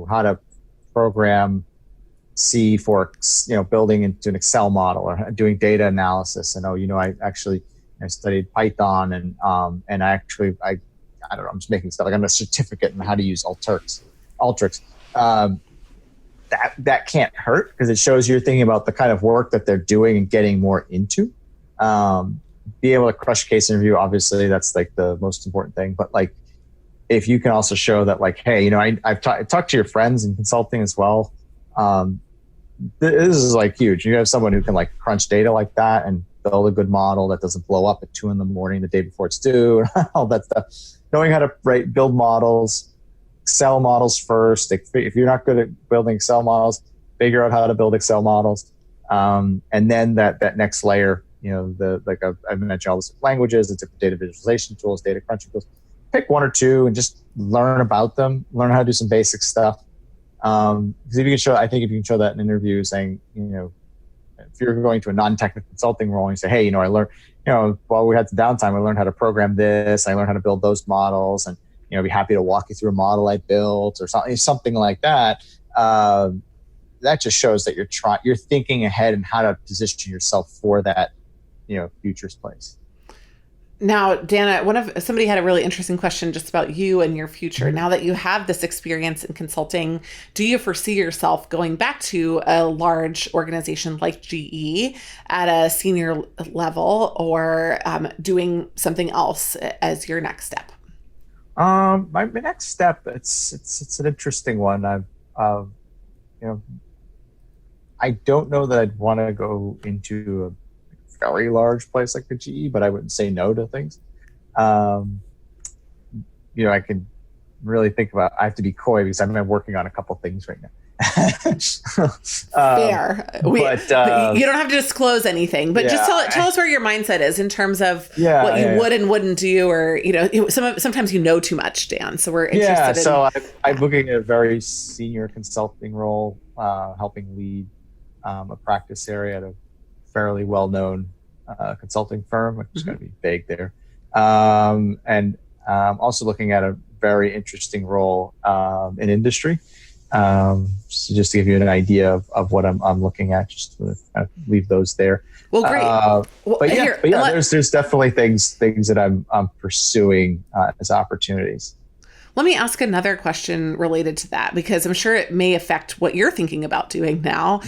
Speaker 2: how to program C for building into an Excel model or doing data analysis, and I studied Python and I don't know, I'm just making stuff. I got a certificate on how to use Alteryx. That can't hurt, because it shows you're thinking about the kind of work that they're doing and getting more into. Be able to crush case interview, obviously that's like the most important thing. But like, if you can also show that like, hey, I've talked to your friends in consulting as well. This is like huge. You have someone who can like crunch data like that and build a good model that doesn't blow up at 2 a.m. the day before it's due, all that stuff. Knowing how to build models, Excel models first. If you're not good at building Excel models, figure out how to build Excel models. And then that next layer, I mentioned all these languages, the different data visualization tools, data crunching tools. Pick 1 or 2 and just learn about them. Learn how to do some basic stuff. Because if you can show that in an interview, saying, if you're going to a non-technical consulting role and you say, hey, I learned, while we had some downtime, I learned how to program this, I learned how to build those models, and, be happy to walk you through a model I built or something like that. That just shows that you're thinking ahead and how to position yourself for that, future's place.
Speaker 1: Now, Dana, somebody had a really interesting question just about you and your future. Mm-hmm. Now that you have this experience in consulting, do you foresee yourself going back to a large organization like GE at a senior level, or doing something else as your next step?
Speaker 2: My next step, it's an interesting one. I don't know that I'd want to go into a very large place like the GE, but I wouldn't say no to things. I can really think about, I have to be coy because I'm working on a couple things right now.
Speaker 1: Fair. But you don't have to disclose anything, but just tell us where your mindset is in terms of what you would and wouldn't do, or, sometimes too much, Dan. So we're interested in.
Speaker 2: So I'm looking at a very senior consulting role, helping lead a practice area at a fairly well-known consulting firm, which is going to be vague there. And also looking at a very interesting role in industry. So just to give you an idea of what I'm looking at, just to kind of leave those there.
Speaker 1: Well, great.
Speaker 2: There's definitely things that I'm pursuing as opportunities.
Speaker 1: Let me ask another question related to that, because I'm sure it may affect what you're thinking about doing now.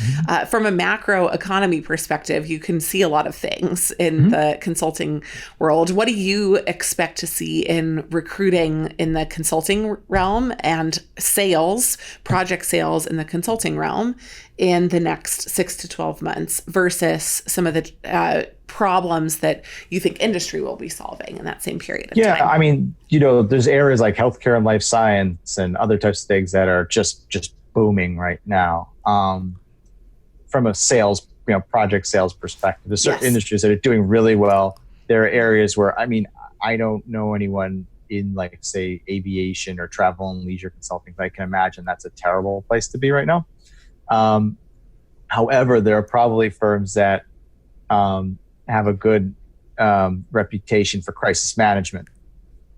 Speaker 1: From a macro economy perspective, you can see a lot of things in the consulting world. What do you expect to see in recruiting in the consulting realm and project sales in the consulting realm in the next 6 to 12 months versus some of the problems that you think industry will be solving in that same period of time?
Speaker 2: I mean, there's areas like healthcare and life science and other types of things that are just booming right now. From a sales, project sales perspective, there's certain industries that are doing really well. There are areas where, I don't know anyone in, like, say, aviation or travel and leisure consulting, but I can imagine that's a terrible place to be right now. However, there are probably firms that have a good reputation for crisis management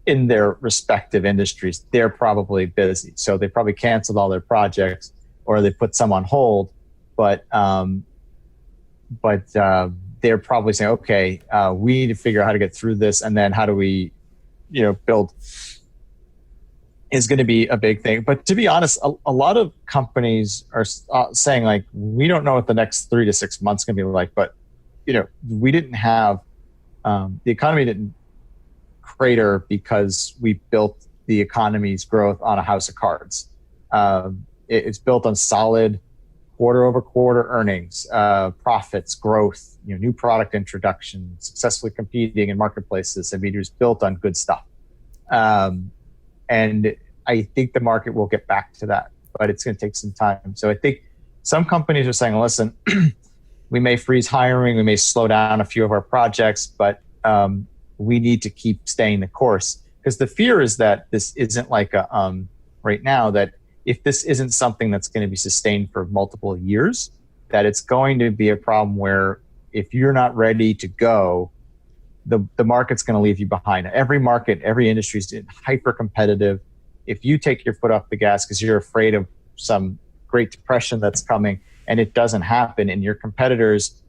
Speaker 2: in their respective industries. They're probably busy, so they probably canceled all their projects or they put some on hold. But they're probably saying, okay, we need to figure out how to get through this, and then how do we, build is going to be a big thing. But to be honest, a lot of companies are saying like, we don't know what the next 3 to 6 months going to be like, but we didn't have the economy didn't crater because we built the economy's growth on a house of cards. It's built on solid quarter over quarter earnings, profits, growth, new product introduction, successfully competing in marketplaces. I mean, it's built on good stuff. And I think the market will get back to that, but it's going to take some time. So I think some companies are saying, listen, we may freeze hiring, we may slow down a few of our projects, but we need to keep staying the course. Because the fear is that this isn't like right now, that if this isn't something that's going to be sustained for multiple years, that it's going to be a problem where if you're not ready to go, the market's going to leave you behind. Every market, every industry is hyper competitive. If you take your foot off the gas because you're afraid of some Great Depression that's coming and it doesn't happen, and your competitors,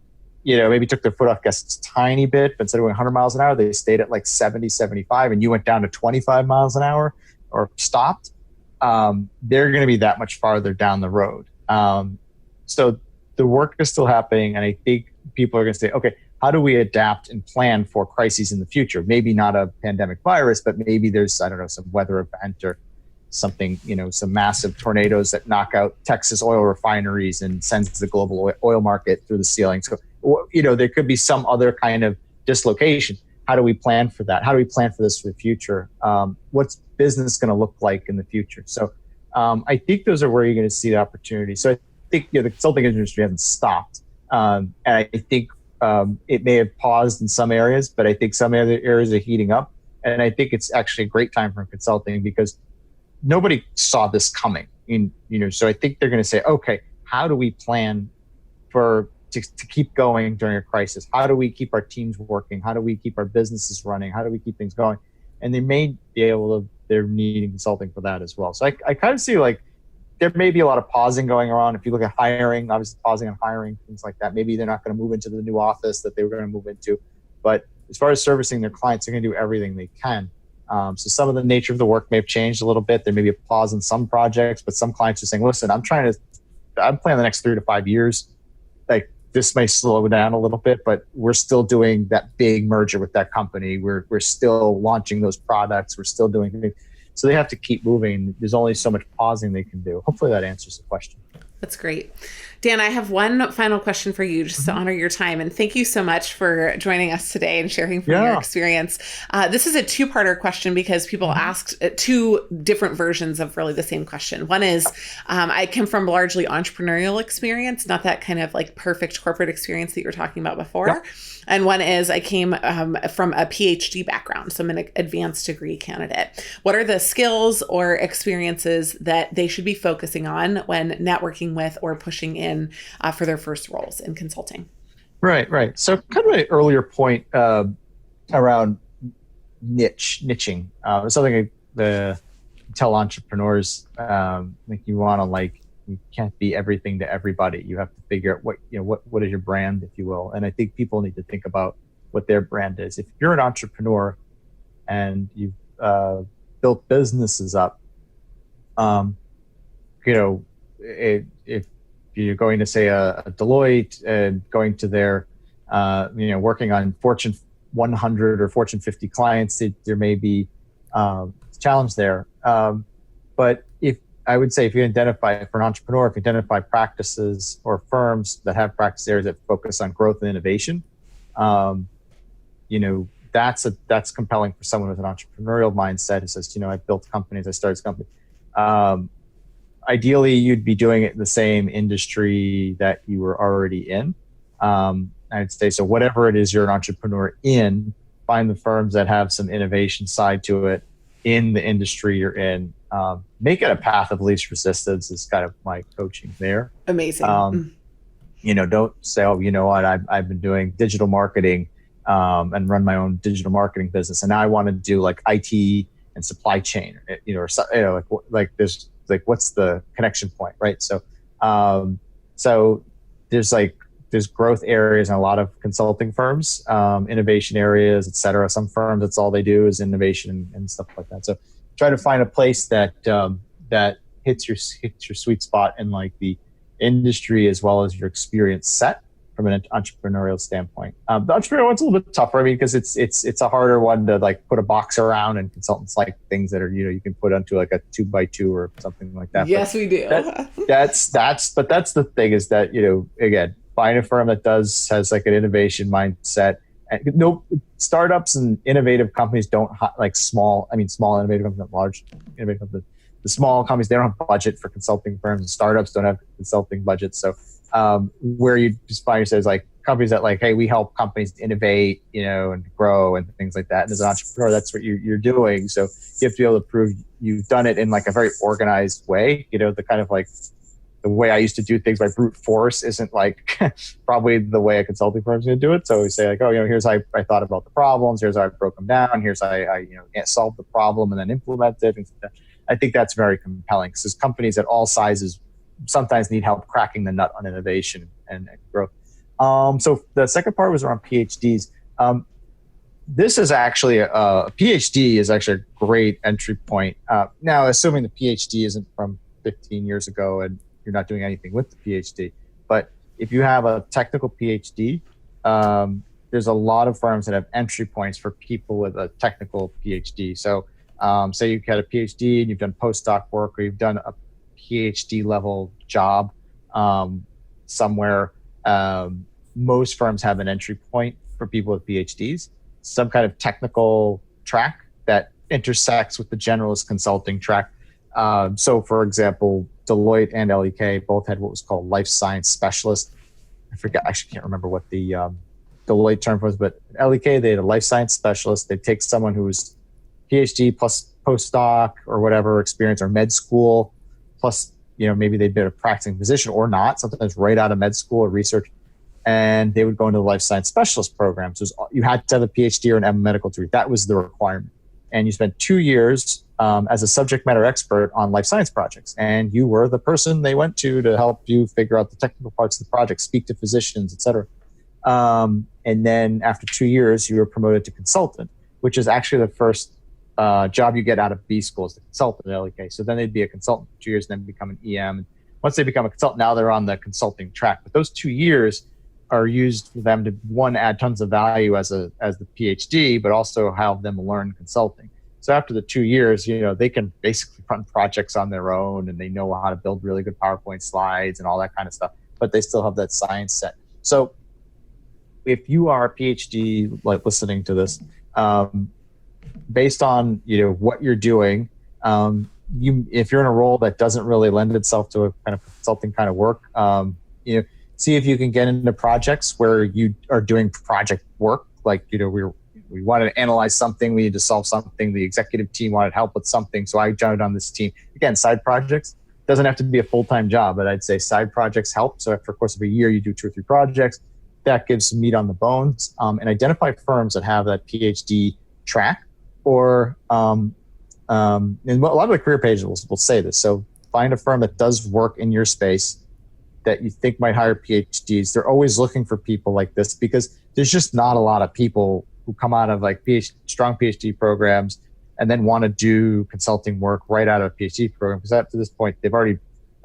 Speaker 2: maybe took their foot off gas a tiny bit, but instead of going 100 miles an hour, they stayed at like 70, 75, and you went down to 25 miles an hour or stopped, they're going to be that much farther down the road. So the work is still happening, and I think people are going to say, okay, how do we adapt and plan for crises in the future? Maybe not a pandemic virus, but maybe there's, I don't know, some weather event or something, some massive tornadoes that knock out Texas oil refineries and sends the global oil market through the ceiling. So, there could be some other kind of dislocation. How do we plan for that? How do we plan for this for the future? What's business going to look like in the future? So I think those are where you're going to see the opportunity. So I think the consulting industry hasn't stopped. And I think it may have paused in some areas, but I think some other areas are heating up. And I think it's actually a great time for consulting because nobody saw this coming. So I think they're going to say, okay, how do we plan to keep going during a crisis? How do we keep our teams working? How do we keep our businesses running? How do we keep things going? And they may be able to, they're needing consulting for that as well. So I kind of see like there may be a lot of pausing going on. If you look at hiring, obviously pausing on hiring, things like that. Maybe they're not going to move into the new office that they were going to move into. But as far as servicing their clients, they're going to do everything they can. So some of the nature of the work may have changed a little bit. There may be a pause in some projects, but some clients are saying, listen, I'm planning the next 3 to 5 years. Like this may slow down a little bit, but we're still doing that big merger with that company. We're still launching those products. We're still doing things. So they have to keep moving. There's only so much pausing they can do. Hopefully that answers the question.
Speaker 1: That's great. Dan, I have one final question for you just to honor your time. And thank you so much for joining us today and sharing from your experience. This is a two-parter question because people asked two different versions of really the same question. One is, I come from largely entrepreneurial experience, not that kind of like perfect corporate experience that you were talking about before. Yep. And one is I came from a PhD background, so I'm an advanced degree candidate. What are the skills or experiences that they should be focusing on when networking with or pushing in for their first roles in consulting?
Speaker 2: Right. So kind of an earlier point around niching. Something I tell entrepreneurs, like you want to you can't be everything to everybody. You have to figure out what is your brand, if you will. And I think people need to think about what their brand is. If you're an entrepreneur and you've built businesses up, if you're going to say a Deloitte and going to their, working on Fortune 100 or Fortune 50 clients, there may be a challenge there. But I would say if you identify for an entrepreneur, if you identify practices or firms that have practice areas that focus on growth and innovation, that's compelling for someone with an entrepreneurial mindset who says, I built companies, I started companies. Ideally, you'd be doing it in the same industry that you were already in. I'd say, so whatever it is you're an entrepreneur in, find the firms that have some innovation side to it in the industry you're in. Make it a path of least resistance is kind of my coaching there.
Speaker 1: Amazing.
Speaker 2: Don't say, oh, you know what, I've been doing digital marketing and run my own digital marketing business, and now I want to do like IT and supply chain, there's what's the connection point, right? So, there's there's growth areas in a lot of consulting firms, innovation areas, et cetera. Some firms, that's all they do is innovation and stuff like that. So try to find a place that that hits your sweet spot in like the industry as well as your experience set from an entrepreneurial standpoint. The entrepreneurial one's a little bit tougher. I mean, because it's a harder one to like put a box around, and consultants like things that are, you can put onto like a 2x2 or something like that.
Speaker 1: Yes, but we do.
Speaker 2: That's the thing is that, again, find a firm that has like an innovation mindset. And no, startups and innovative companies don't like small innovative companies, not large innovative companies. The small companies, they don't have budget for consulting firms, and startups don't have consulting budgets. So where you just find yourself is like companies that like, hey, we help companies innovate, and grow and things like that. And as an entrepreneur, that's what you're doing. So you have to be able to prove you've done it in like a very organized way. The kind of like the way I used to do things by brute force isn't like probably the way a consulting firm is going to do it. So we say like, oh, here's how I thought about the problems. Here's how I broke them down. Here's how I solve the problem and then implement it. And I think that's very compelling because companies at all sizes sometimes need help cracking the nut on innovation and growth. So the second part was around PhDs. This is actually a PhD is actually a great entry point. Now, assuming the PhD isn't from 15 years ago and you're not doing anything with the PhD, but if you have a technical PhD, there's a lot of firms that have entry points for people with a technical PhD. So say you've had a PhD and you've done postdoc work, or you've done a PhD level job somewhere. Most firms have an entry point for people with PhDs, some kind of technical track that intersects with the generalist consulting track. So for example, Deloitte and LEK both had what was called life science specialist. I forget, I actually can't remember what the Deloitte term was, but LEK, they had a life science specialist. They'd take someone who was PhD plus postdoc or whatever experience, or med school, plus, maybe they'd been a practicing physician or not, sometimes right out of med school or research, and they would go into the life science specialist program. So you had to have a PhD or a medical degree. That was the requirement. And you spent 2 years as a subject matter expert on life science projects. And you were the person they went to help you figure out the technical parts of the project, speak to physicians, et cetera. And then after 2 years, you were promoted to consultant, which is actually the first job you get out of B school as a consultant at LEK. So then they'd be a consultant for 2 years, then become an EM. And once they become a consultant, now they're on the consulting track. But those 2 years are used for them to, one, add tons of value as the PhD, but also have them learn consulting. So after the 2 years, they can basically run projects on their own, and they know how to build really good PowerPoint slides and all that kind of stuff, but they still have that science set. So if you are a PhD, like listening to this, based on what you're doing, if you're in a role that doesn't really lend itself to a kind of consulting kind of work, see if you can get into projects where you are doing project work. Like we wanted to analyze something, we need to solve something. The executive team wanted help with something, so I joined on this team. Again, side projects doesn't have to be a full-time job, but I'd say side projects help. So after the course of a year, you do 2 or 3 projects. That gives some meat on the bones, and identify firms that have that PhD track. Or and a lot of the career pages will say this. So find a firm that does work in your space that you think might hire PhDs. They're always looking for people like this because there's just not a lot of people who come out of like strong PhD programs and then want to do consulting work right out of a PhD program. Because up to this point, they've been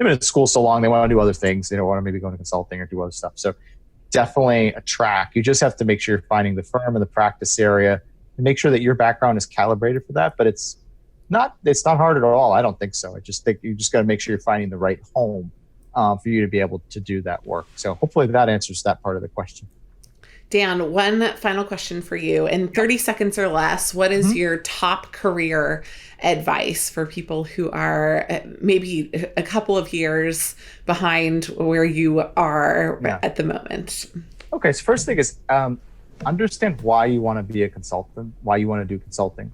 Speaker 2: in school so long, they want to do other things. They don't want to maybe go into consulting or do other stuff. So definitely a track. You just have to make sure you're finding the firm and the practice area, and make sure that your background is calibrated for that. But it's not hard at all. I don't think so. I just think you just got to make sure you're finding the right home for you to be able to do that work. So hopefully that answers that part of the question.
Speaker 1: Dan, one final question for you. In 30 seconds or less, what is your top career advice for people who are maybe a couple of years behind where you are at the moment?
Speaker 2: Okay, so first thing is understand why you want to be a consultant, why you want to do consulting.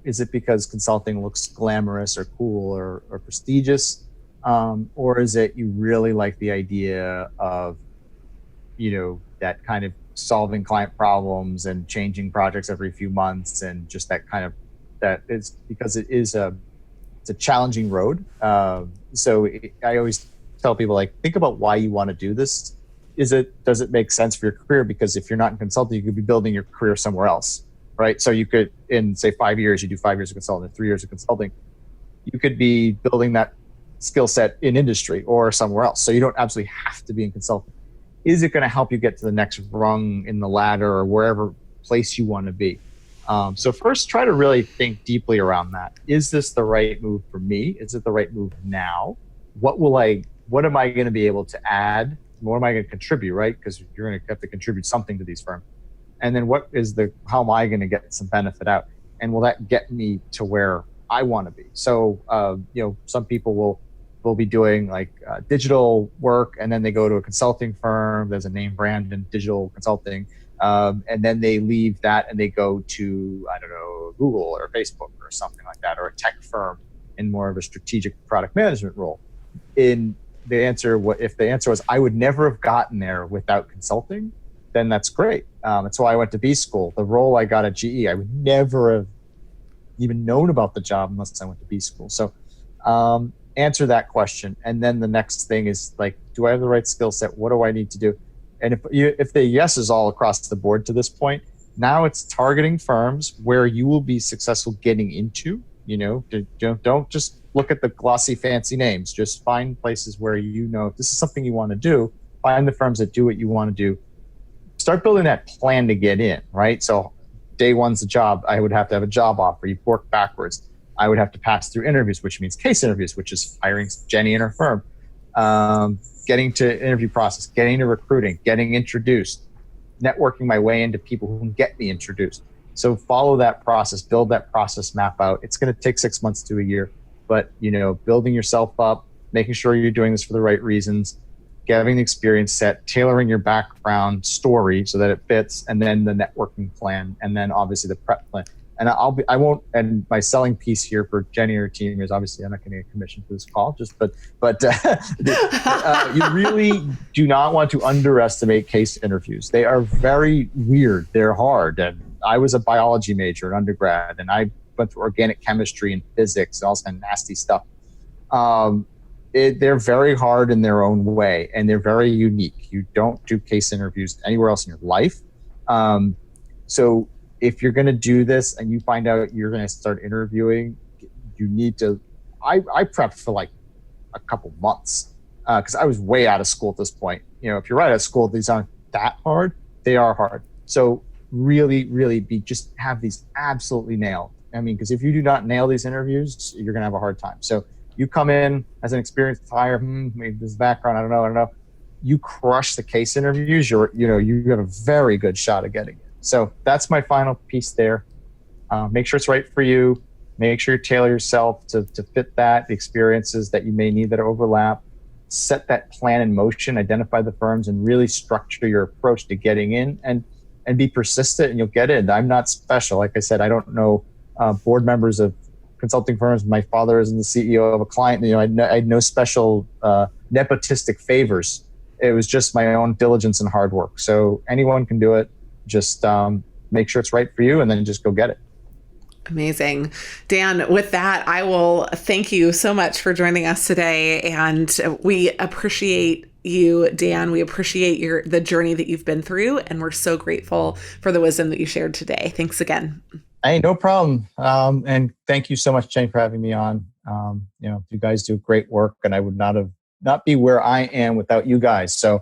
Speaker 2: Is it because consulting looks glamorous or cool or prestigious? Or is it you really like the idea of, that kind of solving client problems and changing projects every few months, and just that kind of, that is because it's a challenging road. I always tell people, like, think about why you want to do this. does it make sense for your career? Because if you're not in consulting, you could be building your career somewhere else, right? So you could, in say 5 years, you do 5 years of consulting, 3 years of consulting, you could be building that skill set in industry or somewhere else. So you don't absolutely have to be in consulting. Is it going to help you get to the next rung in the ladder or wherever place you want to be? So first, try to really think deeply around that. Is this the right move for me? Is it the right move now? What am I going to be able to add? What am I going to contribute, right? Because you're going to have to contribute something to these firms. And then how am I going to get some benefit out? And will that get me to where I want to be? So, some people will be doing digital work, and then they go to a consulting firm. There's a name brand in digital consulting. And then they leave that and they go to, I don't know, Google or Facebook or something like that, or a tech firm in more of a strategic product management role. If the answer was, I would never have gotten there without consulting, then that's great. That's why I went to B school. The role I got at GE, I would never have even known about the job unless I went to B school. So answer that question. And then the next thing is do I have the right skill set? What do I need to do? And if the yes is all across the board to this point, now it's targeting firms where you will be successful getting into. Don't just look at the glossy, fancy names. Just find places where if this is something you want to do. Find the firms that do what you want to do. Start building that plan to get in, right? So day one's the job. I would have to have a job offer. You work backwards. I would have to pass through interviews, which means case interviews, which is hiring Jenny and her firm. Getting to interview process, getting to recruiting, getting introduced, networking my way into people who can get me introduced. So follow that process, build that process map out. It's going to take 6 months to a year, but building yourself up, making sure you're doing this for the right reasons, getting the experience set, tailoring your background story so that it fits, and then the networking plan, and then obviously the prep plan. And and my selling piece here for Jenny and her team is obviously I'm not going to get commission for this call, but you really do not want to underestimate case interviews. They are very weird. They're hard. And I was a biology major in undergrad, and I went through organic chemistry and physics and all kind of nasty stuff. They're very hard in their own way, and they're very unique. You don't do case interviews anywhere else in your life. So if you're going to do this and you find out you're going to start interviewing, you need to, I prepped for a couple months because I was way out of school at this point. If you're right out of school, these aren't that hard. They are hard. So really, really just have these absolutely nailed. I mean, because if you do not nail these interviews, you're going to have a hard time. So you come in as an experienced hire, maybe this background, I don't know. You crush the case interviews, you have a very good shot at getting it. So that's my final piece there. Make sure it's right for you. Make sure you tailor yourself to fit the experiences that you may need that overlap. Set that plan in motion, identify the firms, and really structure your approach to getting in and be persistent, and you'll get in. I'm not special. Like I said, I don't know board members of consulting firms. My father isn't the CEO of a client. I had no special nepotistic favors. It was just my own diligence and hard work. So anyone can do it. Just make sure it's right for you, and then just go get it.
Speaker 1: Amazing. Dan, with that, I will thank you so much for joining us today. And we appreciate you, Dan. We appreciate the journey that you've been through. And we're so grateful for the wisdom that you shared today. Thanks again.
Speaker 2: Hey, no problem. And thank you so much, Jane, for having me on. You guys do great work, and I would not be where I am without you guys. So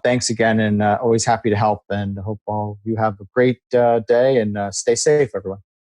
Speaker 2: thanks again, and always happy to help, and hope all you have a great day, and stay safe, everyone.